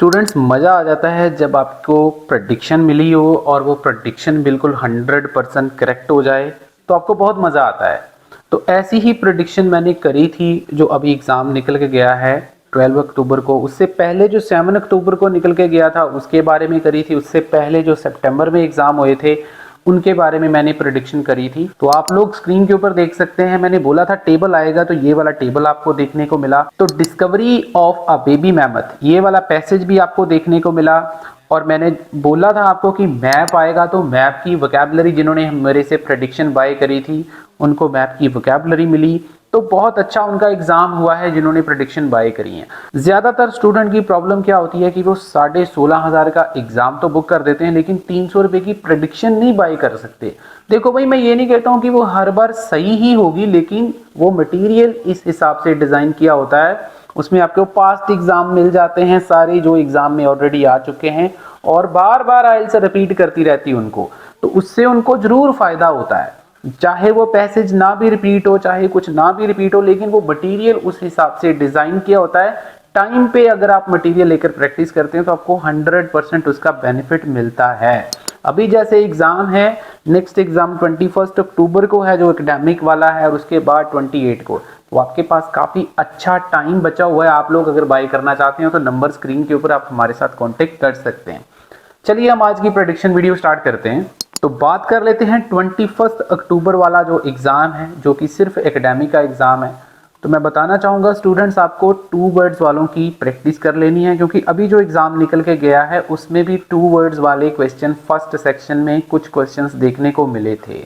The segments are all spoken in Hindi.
स्टूडेंट्स मज़ा आ जाता है जब आपको प्रेडिक्शन मिली हो और वो प्रेडिक्शन बिल्कुल 100% करेक्ट हो जाए तो आपको बहुत मज़ा आता है। तो ऐसी ही प्रेडिक्शन मैंने करी थी जो अभी एग्ज़ाम निकल के गया है 12 अक्टूबर को। उससे पहले जो 7 अक्टूबर को निकल के गया था उसके बारे में करी थी। उससे पहले जो सितंबर में एग्ज़ाम हुए थे उनके बारे में मैंने प्रेडिक्शन करी थी। तो आप लोग स्क्रीन के ऊपर देख सकते हैं, मैंने बोला था टेबल आएगा तो ये वाला टेबल आपको देखने को मिला। तो discovery of a baby mammoth ये वाला पैसेज भी आपको देखने को मिला। और मैंने बोला था आपको कि मैप आएगा तो मैप की वोकैबुलरी जिन्होंने मेरे से प्रेडिक्शन बाय करी थी उनको मैप की वोकैबुलरी मिली। तो बहुत अच्छा उनका एग्जाम हुआ है जिन्होंने प्रेडिक्शन बाय करी है। ज्यादातर स्टूडेंट की प्रॉब्लम क्या होती है कि वो 16,500 का एग्जाम तो बुक कर देते हैं लेकिन 300 रुपए की प्रेडिक्शन नहीं बाय कर सकते। देखो भाई, मैं ये नहीं कहता हूं कि वो हर बार सही ही होगी, लेकिन वो मटेरियल इस हिसाब से डिजाइन किया होता है। उसमें आपको पास्ट एग्जाम मिल जाते हैं सारे जो एग्जाम में ऑलरेडी आ चुके हैं और बार बार आइल्स रिपीट करती रहती है उनको, तो उससे उनको जरूर फायदा होता है। चाहे वो पैसेज ना भी रिपीट हो, चाहे कुछ ना भी रिपीट हो, लेकिन वो मटेरियल उस हिसाब से डिजाइन किया होता है। टाइम पे अगर आप मटेरियल लेकर प्रैक्टिस करते हैं तो आपको 100% उसका बेनिफिट मिलता है। अभी जैसे एग्जाम है, नेक्स्ट एग्जाम 21 अक्टूबर को है जो एकेडमिक वाला है और उसके बाद 28 को, तो आपके पास काफी अच्छा टाइम बचा हुआ है। आप लोग अगर बाय करना चाहते हो तो नंबर स्क्रीन के ऊपर आप हमारे साथ कांटेक्ट कर सकते हैं। चलिए हम आज की प्रेडिक्शन वीडियो स्टार्ट करते हैं। तो बात कर लेते हैं 21 अक्टूबर वाला जो एग्जाम है जो कि सिर्फ एकेडमिक का एग्जाम है। तो मैं बताना चाहूंगा स्टूडेंट्स आपको 2 वर्ड्स वालों की प्रैक्टिस कर लेनी है, क्योंकि अभी जो एग्जाम निकल के गया है उसमें भी 2 वर्ड्स वाले क्वेश्चन फर्स्ट सेक्शन में कुछ क्वेश्चंस देखने को मिले थे।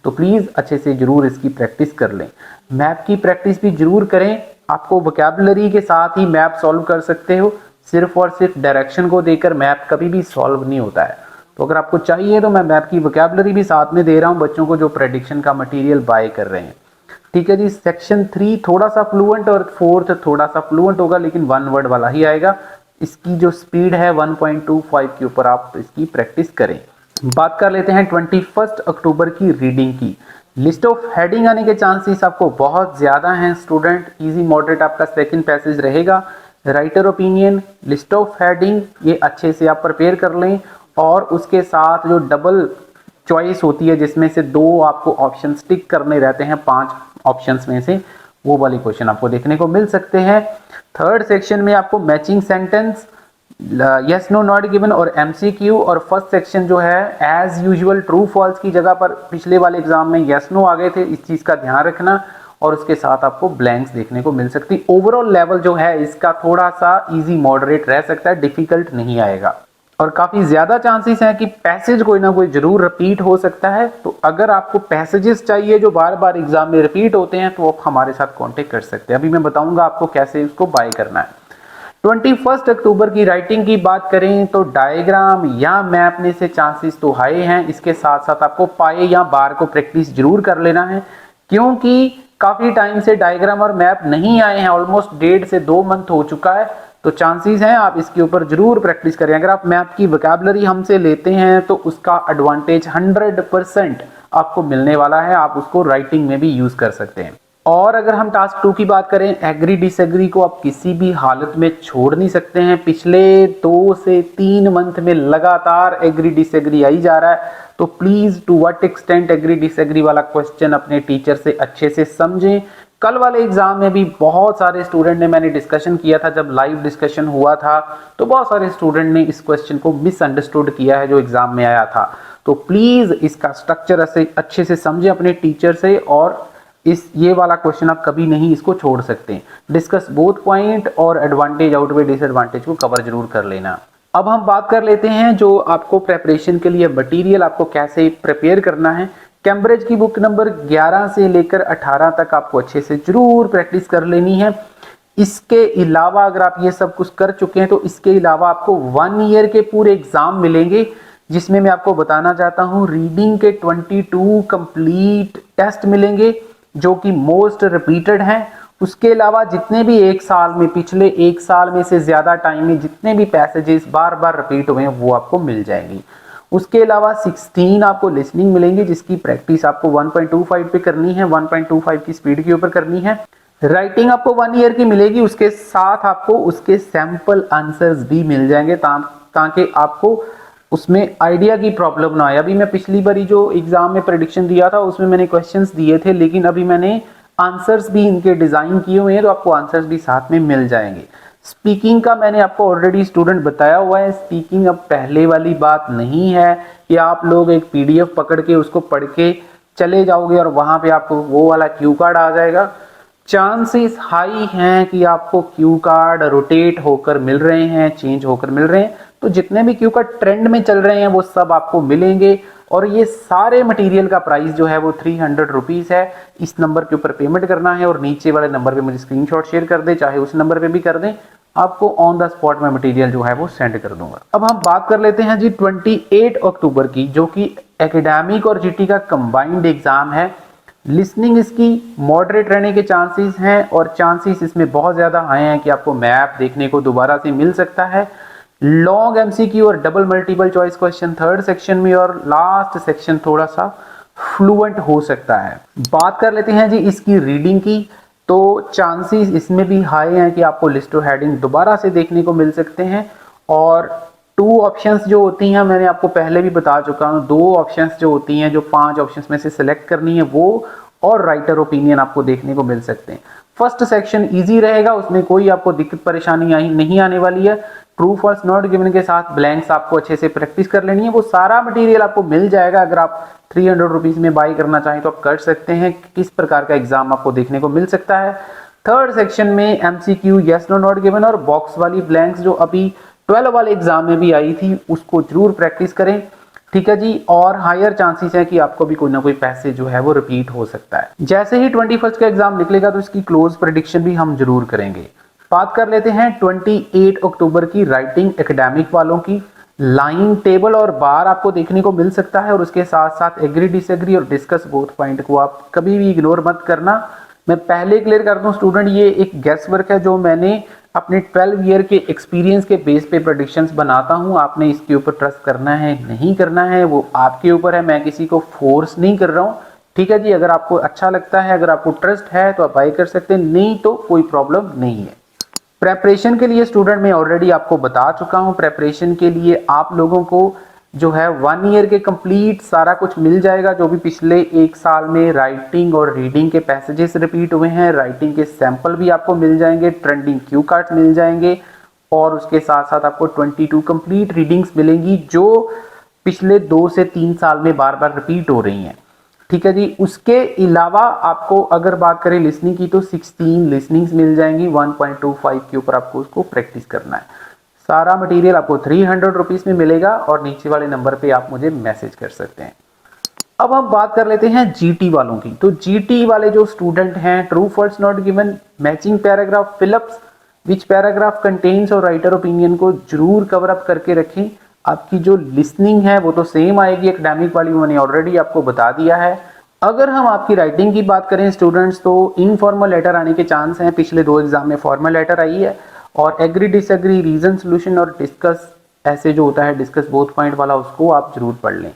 तो प्लीज अच्छे से जरूर इसकी प्रैक्टिस कर लें। मैप की प्रैक्टिस भी जरूर करें। आपको वोकैबुलरी के साथ ही मैप सॉल्व कर सकते हो, सिर्फ और सिर्फ डायरेक्शन को देकर मैप कभी भी सॉल्व नहीं होता है। तो अगर आपको चाहिए तो मैं मैप की वोकैबुलरी भी साथ में दे रहा हूं बच्चों को जो प्रेडिक्शन का मटेरियल बाय कर रहे हैं। ठीक है जी। सेक्शन 3 थोड़ा सा फ्लुएंट और 4th थोड़ा सा फ्लुएंट होगा, लेकिन 1 वर्ड वाला ही आएगा। इसकी जो स्पीड है 1.25 के ऊपर आप इसकी प्रैक्टिस करें। बात कर लेते हैं 21 अक्टूबर की रीडिंग की। लिस्ट ऑफ हेडिंग आने के चांसेस आपको बहुत ज्यादा हैं स्टूडेंट। इजी मॉडरेट आपका सेकंड पैसेज रहेगा। Writer opinion, list of heading, ये अच्छे से आप प्रिपेयर कर लें। और उसके साथ जो डबल चॉइस होती है जिसमें से 2 आपको ऑप्शन टिक करने रहते हैं 5 ऑप्शंस में से, वो वाली क्वेश्चन आपको देखने को मिल सकते हैं। थर्ड सेक्शन में आपको matching sentence, yes no not given और एमसीक्यू। और फर्स्ट सेक्शन जो है एज यूजुअल ट्रू फॉल्स की जगह पर पिछले वाले एग्जाम में यस नो आ गए थे, इस चीज का ध्यान रखना। और उसके साथ आपको ब्लैंक्स देखने को मिल सकती। ओवरऑल लेवल जो है इसका थोड़ा सा इजी मॉडरेट रह सकता है, डिफिकल्ट नहीं आएगा। और काफी ज्यादा चांसेस हैं कि पैसेज कोई ना कोई जरूर रिपीट हो सकता है। तो अगर आपको पैसेजेस चाहिए जो बार बार एग्जाम में रिपीट होते हैं तो आप हमारे साथ कांटेक्ट कर सकते हैं। अभी मैं बताऊंगा आपको कैसे उसको बाय करना है। 21 अक्टूबर की राइटिंग की बात करें तो डायग्राम या मैप में से चांसेस तो हाई हैं। इसके साथ साथ आपको पाए या बार को प्रैक्टिस जरूर कर लेना है, क्योंकि काफी टाइम से डायग्राम और मैप नहीं आए हैं। ऑलमोस्ट 1.5 से 2 मंथ हो चुका है, तो चांसेस हैं आप इसके ऊपर जरूर प्रैक्टिस करें। अगर आप मैप की वोकैबुलरी हमसे लेते हैं तो उसका एडवांटेज 100% आपको मिलने वाला है। आप उसको राइटिंग में भी यूज कर सकते हैं। और अगर हम टास्क 2 की बात करें, एग्री डिसएग्री को आप किसी भी हालत में छोड़ नहीं सकते हैं। पिछले 2 से 3 मंथ में लगातार एग्री डिसएग्री आई जा रहा है। तो please to what extent agree disagree वाला क्वेश्चन अपने टीचर से अच्छे से समझें। कल वाले एग्जाम में भी बहुत सारे स्टूडेंट ने, मैंने डिस्कशन किया था जब लाइव डिस्कशन हुआ था, तो बहुत सारे स्टूडेंट ने इस क्वेश्चन को मिसअंडरस्टूड किया है जो एग्जाम में आया था। तो प्लीज इसका स्ट्रक्चर अच्छे से समझें अपने टीचर से, और ये वाला क्वेश्चन आप कभी नहीं इसको छोड़ सकते। डिस्कस बोथ पॉइंट और एडवांटेज आउटवे डिसएडवांटेज को कवर जरूर कर लेना। अब हम बात कर लेते हैं जो आपको प्रेपरेशन के लिए मटेरियल आपको कैसे प्रिपेयर करना है। कैम्ब्रिज की बुक नंबर 11 से लेकर 18 तक आपको अच्छे से जरूर प्रैक्टिस कर लेनी है। इसके अलावा अगर आप ये सब कुछ कर चुके हैं तो इसके अलावा आपको 1 ईयर के पूरे एग्जाम मिलेंगे, जिसमें मैं आपको बताना चाहता हूं रीडिंग के 22 कंप्लीट टेस्ट मिलेंगे जो कि मोस्ट रिपीटेड हैं। उसके अलावा जितने भी 1 साल में, पिछले 1 साल में से ज्यादा टाइम में जितने भी पैसेजेस बार बार रिपीट हुए हैं वो आपको मिल जाएंगी। उसके अलावा 16 आपको लिसनिंग मिलेंगी जिसकी प्रैक्टिस आपको 1.25 पे करनी है, 1.25 की स्पीड के ऊपर करनी है। राइटिंग आपको 1 ईयर की मिलेगी, उसके साथ आपको उसके सैंपल आंसर्स भी मिल जाएंगे ताकि आपको उसमें आइडिया की प्रॉब्लम ना आए। अभी मैं पिछली बारी जो एग्जाम में प्रेडिक्शन दिया था उसमें मैंने क्वेश्चंस दिए थे, लेकिन अभी मैंने आंसर्स भी इनके डिजाइन किए हुए हैं, तो आपको आंसर्स भी साथ में मिल जाएंगे। स्पीकिंग का मैंने आपको ऑलरेडी स्टूडेंट बताया हुआ है। स्पीकिंग अब पहले वाली बात नहीं है कि आप लोग एक पीडीएफ पकड़ के उसको पढ़ के चले जाओगे और वहां पे आपको वो वाला क्यू कार्ड आ जाएगा। चांसेस हाई हैं कि आपको क्यू कार्ड रोटेट होकर मिल रहे हैं, चेंज होकर मिल रहे हैं। तो जितने भी क्यू कार्ड ट्रेंड में चल रहे हैं वो सब आपको मिलेंगे, और ये सारे मटेरियल का प्राइस जो है वो 300 रुपीज है। इस नंबर के ऊपर पेमेंट करना है और नीचे वाले नंबर पे मुझे स्क्रीनशॉट शेयर कर दे, चाहे उस नंबर पे भी कर दें, आपको ऑन द स्पॉट में मटेरियल जो है वो सेंड कर दूंगा। अब हम बात कर लेते हैं जी 28 अक्टूबर की, जो कि एकेडमिक और जीटी का कंबाइंड एग्जाम है। लिसनिंग इसकी मॉडरेट रहने के चांसेस हैं, और चांसेस इसमें बहुत ज्यादा हाई हैं कि आपको मैप देखने को दोबारा से मिल सकता है। लॉन्ग एमसीक्यू और double multiple choice question third section में, और लास्ट सेक्शन थोड़ा सा फ्लुएंट हो सकता है। बात कर लेते हैं जी इसकी रीडिंग की, तो चांसेस इसमें भी हाई हैं कि आपको लिस्ट ऑफ हेडिंग दोबारा से देखने को मिल सकते हैं। और 2 ऑप्शंस जो होती हैं मैंने आपको पहले भी बता चुका हूं, 2 ऑप्शंस जो होती हैं, जो 5 ऑप्शंस में से सिलेक्ट करनी है वो, और राइटर ओपिनियन आपको देखने को मिल सकते हैं। फर्स्ट सेक्शन इजी रहेगा, उसमें कोई आपको दिक्कत परेशानी नहीं आने वाली है। ट्रू फॉल्स नॉट गिवन के साथ ब्लैंक्स आपको अच्छे से प्रैक्टिस कर लेनी है। वो सारा मटेरियल आपको मिल जाएगा। अगर आप 300 रुपीज में बाई करना चाहें तो आप कर सकते हैं। किस प्रकार का एग्जाम आपको देखने को मिल सकता है। थर्ड सेक्शन में MCQ, yes no not given और बॉक्स वाली ब्लैंक्स जो अभी 12 वाले एग्जाम में भी आई थी, उसको जरूर प्रैक्टिस करें, ठीक है जी। और हायर चांसेस है कि आपको भी कोई ना कोई पैसे जो है वो रिपीट हो सकता है। जैसे ही 21 का एग्जाम निकलेगा तो इसकी क्लोज प्रेडिक्शन भी हम जरूर करेंगे। बात कर लेते हैं 28 अक्टूबर की राइटिंग एकेडमिक वालों की। लाइन, टेबल और बार आपको देखने को मिल सकता है, और उसके साथ साथ एग्री, डिसएग्री और डिस्कस बोथ पॉइंट को आप कभी भी इग्नोर मत करना। मैं पहले क्लियर कर दूं स्टूडेंट, ये एक गैस वर्क है जो मैंने अपने 12 ईयर के एक्सपीरियंस के बेस पे प्रेडिक्शंस बनाता हूं। आपने इसके ऊपर ट्रस्ट करना है नहीं करना है वो आपके ऊपर है, मैं किसी को फोर्स नहीं कर रहा हूं, ठीक है जी। अगर आपको अच्छा लगता है, अगर आपको ट्रस्ट है तो आप बाय कर सकते हैं, नहीं तो कोई प्रॉब्लम नहीं है। प्रेपरेशन के लिए स्टूडेंट मैं ऑलरेडी आपको बता चुका हूं। प्रेपरेशन के लिए आप लोगों को जो है 1 ईयर के कंप्लीट सारा कुछ मिल जाएगा, जो भी पिछले 1 साल में राइटिंग और रीडिंग के पैसेजेस रिपीट हुए हैं। राइटिंग के सैंपल भी आपको मिल जाएंगे, ट्रेंडिंग क्यू कार्ड्स मिल जाएंगे, और उसके साथ साथ आपको 22 कंप्लीट रीडिंग्स मिलेंगी जो पिछले 2 से 3 साल में बार बार रिपीट हो रही हैं, ठीक है जी। उसके अलावा आपको अगर बात करें लिसनिंग की तो 16 लिसनिंग्स मिल जाएंगी। 1.25 के ऊपर आपको उसको प्रैक्टिस करना है। सारा मटेरियल आपको 300 रुपीज में मिलेगा, और नीचे वाले नंबर पे आप मुझे मैसेज कर सकते हैं। अब हम बात कर लेते हैं जीटी वालों की। तो जीटी वाले जो स्टूडेंट हैं, true false not given, matching paragraph, fill ups which paragraph contains और राइटर ओपिनियन को जरूर कवर अप करके रखें। आपकी जो लिसनिंग है वो तो सेम आएगी, एकेडमिक वाली मैंने ऑलरेडी आपको बता दिया है। अगर हम आपकी राइटिंग की बात करें स्टूडेंट्स, तो इनफॉर्मल लेटर आने के चांस हैं। पिछले 2 एग्जाम में फॉर्मल लेटर आई है, और एग्री, डिसएग्री, रीजन, सॉल्यूशन और डिस्कस, ऐसे जो होता है डिस्कस बोथ पॉइंट वाला, उसको आप जरूर पढ़ लें।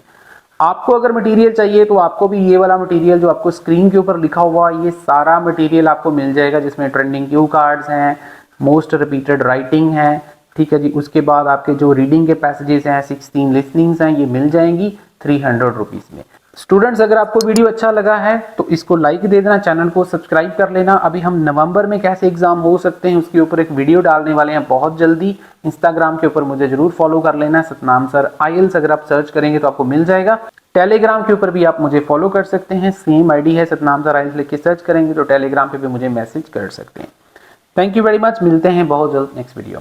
आपको अगर मटेरियल चाहिए तो आपको भी ये वाला मटेरियल जो आपको स्क्रीन के ऊपर लिखा हुआ, ये सारा मटेरियल आपको मिल जाएगा, जिसमें ट्रेंडिंग क्यू कार्ड्स हैं, मोस्ट रिपीटेड राइटिंग है, ठीक है जी। उसके बाद आपके जो रीडिंग के पैसेजेस हैं, 16 लिसनिंग्स हैं, ये मिल जाएंगी 300 रुपीज में। स्टूडेंट्स, अगर आपको वीडियो अच्छा लगा है तो इसको लाइक दे देना, चैनल को सब्सक्राइब कर लेना। अभी हम नवंबर में कैसे एग्जाम हो सकते हैं उसके ऊपर एक वीडियो डालने वाले हैं बहुत जल्दी। इंस्टाग्राम के ऊपर मुझे जरूर फॉलो कर लेना, सतनाम सर आईएल्स अगर आप सर्च करेंगे तो आपको मिल जाएगा। टेलीग्राम के ऊपर भी आप मुझे फॉलो कर सकते हैं, सेम आईडी है, सतनाम सर आईएल्स लिख के सर्च करेंगे तो टेलीग्राम पे भी मुझे मैसेज कर सकते हैं। थैंक यू वेरी मच, मिलते हैं बहुत जल्द नेक्स्ट वीडियो।